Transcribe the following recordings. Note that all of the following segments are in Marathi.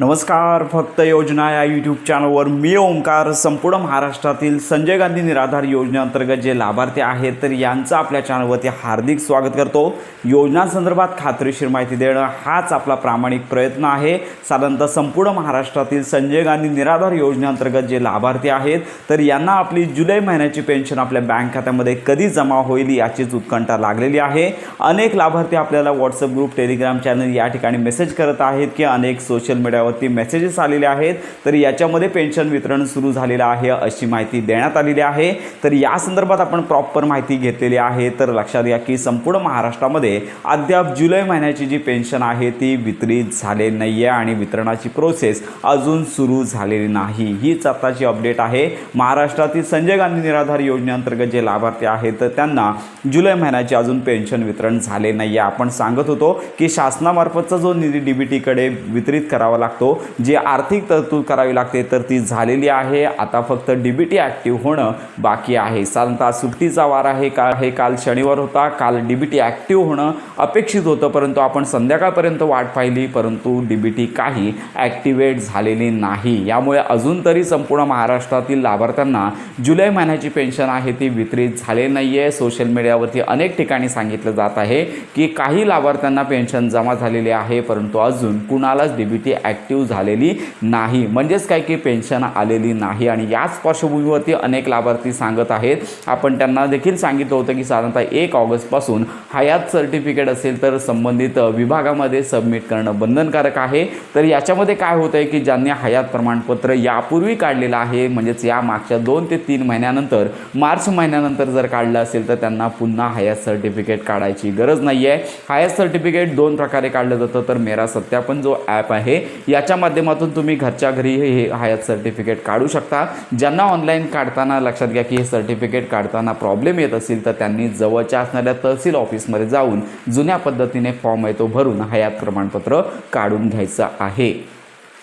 नमस्कार. फक्त योजना या यूट्यूब चॅनलवर मी ओंकार संपूर्ण महाराष्ट्रातील संजय गांधी निराधार योजनेअंतर्गत जे लाभार्थी आहेत तर यांचं आपल्या चॅनलवरती हार्दिक स्वागत करतो. योजनांसंदर्भात खात्रीशीर माहिती देणं हाच आपला प्रामाणिक प्रयत्न आहे. साधारणतः संपूर्ण महाराष्ट्रातील संजय गांधी निराधार योजनेअंतर्गत जे लाभार्थी आहेत तर यांना आपली जुलै महिन्याची पेन्शन आपल्या बँक खात्यामध्ये कधी जमा होईल याचीच उत्कंठा लागलेली आहे. अनेक लाभार्थी आपल्याला व्हॉट्सअप ग्रुप, टेलिग्राम चॅनल या ठिकाणी मेसेज करत आहेत की अनेक सोशल मीडियावर मेसेजेस आलेले आहेत तर याच्यामध्ये पेन्शन वितरण सुरू झालेलं आहे अशी माहिती देण्यात आलेली आहे. तर या संदर्भात आपण प्रॉपर माहिती घेतलेली आहे. तर लक्षात घ्या की संपूर्ण महाराष्ट्रामध्ये अद्याप जुलै महिन्याची जी पेन्शन आहे ती वितरित झालेली नाही आहे आणि वितरणाची प्रोसेस अजून सुरू झालेली नाही. हीच आताची अपडेट आहे. महाराष्ट्रातील संजय गांधी निराधार योजनेअंतर्गत जे लाभार्थी आहेत तर त्यांना जुलै महिन्याचे अजून पेन्शन वितरण झाले नाही आहे. आपण सांगत होतो की शासनामार्फतचा जो निधी डीबीटीकडे वितरित करावा लागतो, जे आर्थिक तरतूद करावी लागते तर ती झालेली आहे. आता फक्त डीबीटी ॲक्टिव्ह होणं बाकी आहे. साधारणतः सुट्टीचा वार आहे, काल शनिवार होता. काल डीबीटी ॲक्टिव्ह होणं अपेक्षित होतं, परंतु आपण संध्याकाळपर्यंत वाट पाहिली परंतु डीबीटी काही ॲक्टिवेट झालेली नाही. यामुळे अजून तरी संपूर्ण महाराष्ट्रातील लाभार्थ्यांना जुलै महिन्याची पेन्शन आहे ती वितरित झालेली नाही आहे. सोशल मीडियावरती अनेक ठिकाणी सांगितलं जात आहे की काही लाभार्थ्यांना पेन्शन जमा झालेली आहे परंतु अजून कुणालाच डीबीटी ॲक्टिव्ह झालेली नाही. म्हणजेच काय की पेन्शन आलेली नाही आणि याच पार्श्वभूमीवरती अनेक लाभार्थी सांगत आहेत. आपण त्यांना देखील सांगितलं होतं की साधारणतः 1 ऑगस्टपासून हयात सर्टिफिकेट असेल तर संबंधित विभागामध्ये सबमिट करणं बंधनकारक आहे. तर याच्यामध्ये काय होतं आहे की ज्यांनी हयात प्रमाणपत्र यापूर्वी काढलेलं आहे, म्हणजेच या मागच्या 2 ते 3 महिन्यानंतर मार्च महिन्यानंतर जर काढलं असेल तर त्यांना पुन्हा हयात सर्टिफिकेट काढायची गरज नाही आहे. हयात सर्टिफिकेट 2 प्रकारे काढलं जातं. तर मेरा सत्यापन जो ॲप आहे याच्या माध्यमातून तुम्ही घरच्या घरी हे हयात सर्टिफिकेट काढू शकता. ज्यांना ऑनलाईन काढताना लक्षात घ्या की हे सर्टिफिकेट काढताना प्रॉब्लेम येत असेल तर त्यांनी जवळच्या असणाऱ्या तहसील ऑफिसमध्ये जाऊन जुन्या पद्धतीने फॉर्म आहे तो भरून हयात प्रमाणपत्र काढून घ्यायचं आहे.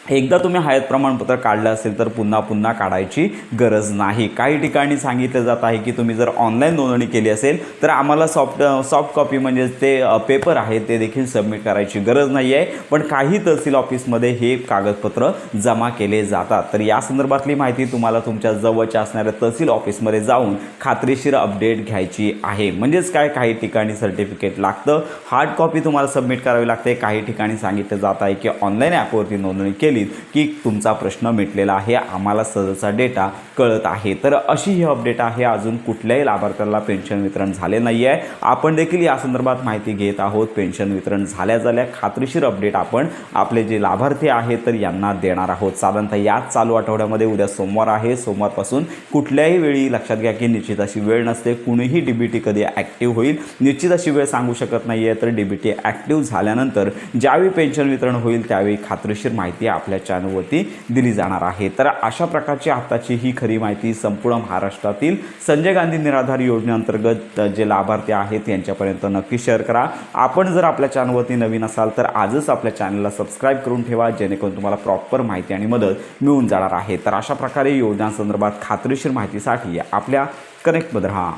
एकदा तुम्ही हयात प्रमाणपत्र काढलं असेल तर पुन्हा काढायची गरज नाही. काही ठिकाणी सांगितलं जात आहे की तुम्ही जर ऑनलाईन नोंदणी केली असेल तर आम्हाला सॉफ्ट कॉपी म्हणजे ते पेपर आहे ते देखील सबमिट करायची गरज नाही आहे. पण काही तहसील ऑफिसमध्ये हे कागदपत्र जमा केले जातात. तर या संदर्भातली माहिती तुम्हाला तुमच्या जवळच्या असणाऱ्या तहसील ऑफिसमध्ये जाऊन खात्रीशीर अपडेट घ्यायची आहे. म्हणजेच काय, काही ठिकाणी सर्टिफिकेट लागतं, हार्ड कॉपी तुम्हाला सबमिट करावी लागते. काही ठिकाणी सांगितलं जात आहे की ऑनलाईन ॲपवरती नोंदणी केली की तुमचा प्रश्न मिटलेला आहे, आम्हाला सहजचा डेटा कळत आहे. तर अशी ही अपडेट आहे. अजून कुठल्याही लाभार्थ्याला पेन्शन वितरण झाले नाही आहे. आपण देखील या संदर्भात माहिती घेत आहोत. पेन्शन वितरण झाल्या खात्रीशीर अपडेट आपण आपले जे लाभार्थी आहेत तर यांना देणार आहोत. साधारणतः याच चालू आठवड्यामध्ये उद्या सोमवार आहे. सोमवारपासून कुठल्याही वेळी लक्षात घ्या की निश्चित अशी वेळ नसते. कुणीही डीबीटी कधी ॲक्टिव्ह होईल निश्चित अशी वेळ सांगू शकत नाही आहे. तर डीबीटी ॲक्टिव्ह झाल्यानंतर ज्यावेळी पेन्शन वितरण होईल त्यावेळी खात्रीशीर माहिती आपल्या चॅनलवरती दिली जाणार आहे. तर अशा प्रकारची आताची ही खरी माहिती संपूर्ण महाराष्ट्रातील संजय गांधी निराधार योजनेअंतर्गत जे लाभार्थी आहेत यांच्यापर्यंत नक्की शेअर करा. आपण जर आपल्या चॅनलवरती नवीन असाल तर आजच आपल्या चॅनलला सबस्क्राईब करून ठेवा जेणेकरून तुम्हाला प्रॉपर माहिती आणि मदत मिळून जाणार आहे. तर अशा प्रकारे योजनांसंदर्भात खात्रीशीर माहितीसाठी आपल्या कनेक्टमध्ये राहा.